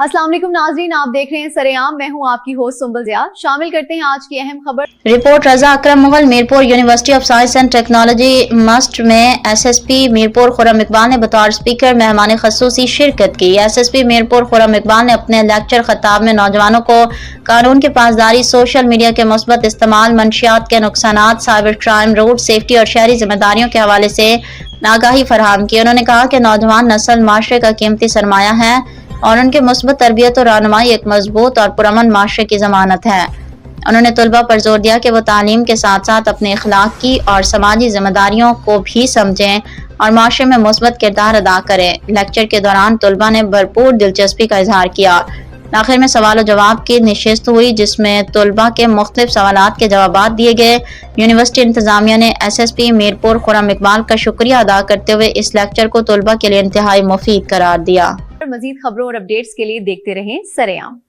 अस्सलाम वालेकुम नाज़रीन, आप देख रहे हैं सरेआम। मैं हूं आपकी होस्ट सुंबल ज़िया। शामिल करते हैं आज की अहम खबर। Report Raza Akram Mughal Mirpur university of science and technology must में एसएसपी मीरपुर खुर्रम इकबाल ने बतौर स्पीकर मेहमान खसूसी शिरकत की। एसएसपी मीरपुर खुर्रम इकबाल ने अपने लेक्चर खिताब में नौजवानों को कानून की पासदारी, सोशल मीडिया के मुस्बत इस्तेमाल, मंशियात के नुकसानात, साइबर क्राइम, रोड सेफ्टी और शहरी जिम्मेदारियों के हवाले से आगाही फराहम की। उन्होंने कहा कि नौजवान नस्ल माशरे का कीमती सरमाया है और उनकी मुस्बत तरबियत और रहनुमाई एक मजबूत और पुरअमन माशरे की जमानत है। उन्होंने तलबा पर जोर दिया कि वो तालीम के साथ साथ अपने अखलाकी और समाजी जिम्मेदारियों को भी समझें और माशरे में मुस्बत किरदार अदा करें। लेक्चर के दौरान तलबा ने भरपूर दिलचस्पी का इजहार किया। आखिर में सवाल और जवाब की नशिस्त हुई जिसमें तलबा के मुख्तलिफ सवालात के जवाब दिए गए। यूनिवर्सिटी इंतजामिया ने एसएसपी मीरपुर खुर्रम इकबाल का शुक्रिया अदा करते हुए इस लेक्चर को तलबा के लिए इंतहाई मुफीद करार दिया। मजीद खबरों और अपडेट्स के लिए देखते रहें सरेआम।